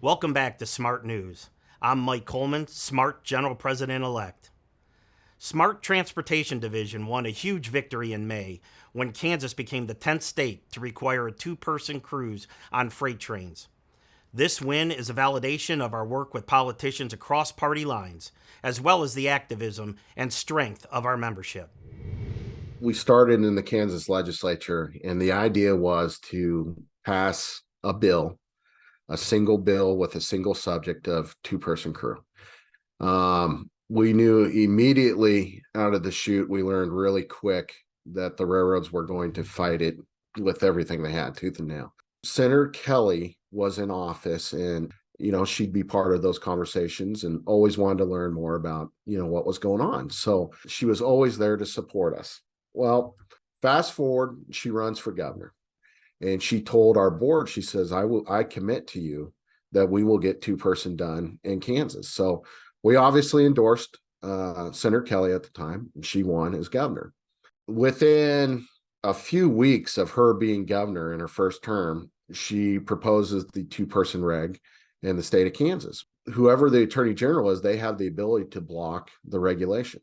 Welcome back to Smart News. I'm Mike Coleman, Smart General President-elect. Smart Transportation Division won a huge victory in May when Kansas became the 10th state to require a two-person cruise on freight trains. This win is a validation of our work with politicians across party lines, as well as the activism and strength of our membership. We started in the Kansas legislature, and the idea was to pass a single bill with a single subject of two-person crew. We knew immediately out of the chute, we learned really quick that the railroads were going to fight it with everything they had, tooth and nail. Senator Kelly was in office, and she'd be part of those conversations and always wanted to learn more about what was going on. So she was always there to support us. Well, fast forward, she runs for governor, and she told our board, she says, I commit to you that we will get two-person done in Kansas. So we obviously endorsed Senator Kelly at the time, and she won as governor. Within a few weeks of her being governor in her first term, she proposes the two-person reg in the state of Kansas. Whoever the attorney general is, they have the ability to block the regulation.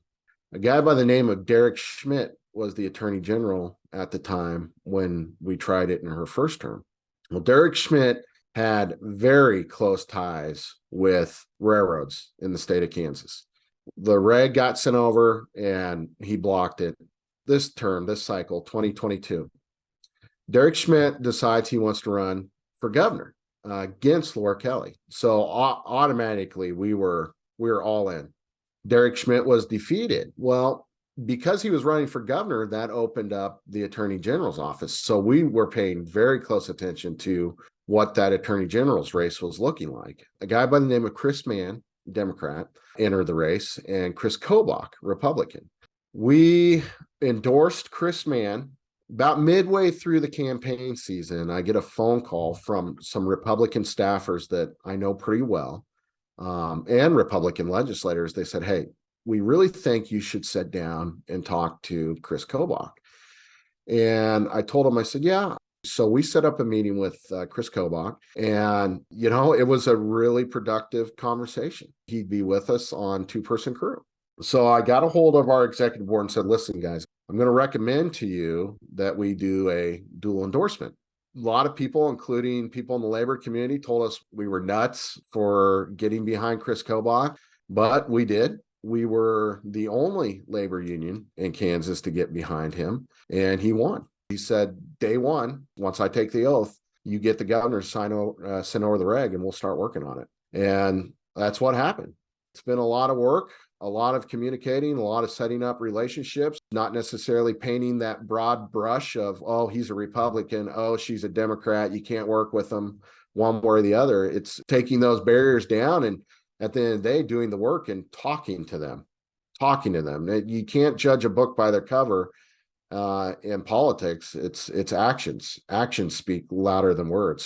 A guy by the name of Derek Schmidt was the attorney general at the time when we tried it in her first term. Well, Derek Schmidt had very close ties with railroads in the state of Kansas. The reg got sent over and he blocked it. This cycle, 2022, Derek Schmidt decides he wants to run for governor against Laura Kelly. So automatically we were all in. Derek Schmidt was defeated. Well, because he was running for governor, that opened up the attorney general's office. So we were paying very close attention to what that attorney general's race was looking like. A guy by the name of Chris Mann, Democrat, entered the race, and Chris Kobach, Republican. We endorsed Chris Mann. About midway through the campaign season, I get a phone call from some Republican staffers that I know pretty well, and Republican legislators. They said, hey, we really think you should sit down and talk to Chris Kobach. And I told him, I said, yeah. So we set up a meeting with Chris Kobach, and, it was a really productive conversation. He'd be with us on two-person crew. So I got a hold of our executive board and said, listen, guys, I'm going to recommend to you that we do a dual endorsement. A lot of people, including people in the labor community, told us we were nuts for getting behind Chris Kobach, but we did. We were the only labor union in Kansas to get behind him, and he won. He said, day one, once I take the oath, you get the governor to send over the reg, and we'll start working on it. And that's what happened. It's been a lot of work, a lot of communicating, a lot of setting up relationships, not necessarily painting that broad brush of, oh, he's a Republican, oh, she's a Democrat, you can't work with them one way or the other. It's taking those barriers down and at the end of the day, doing the work and talking to them. You can't judge a book by their cover in politics. It's actions. Actions speak louder than words.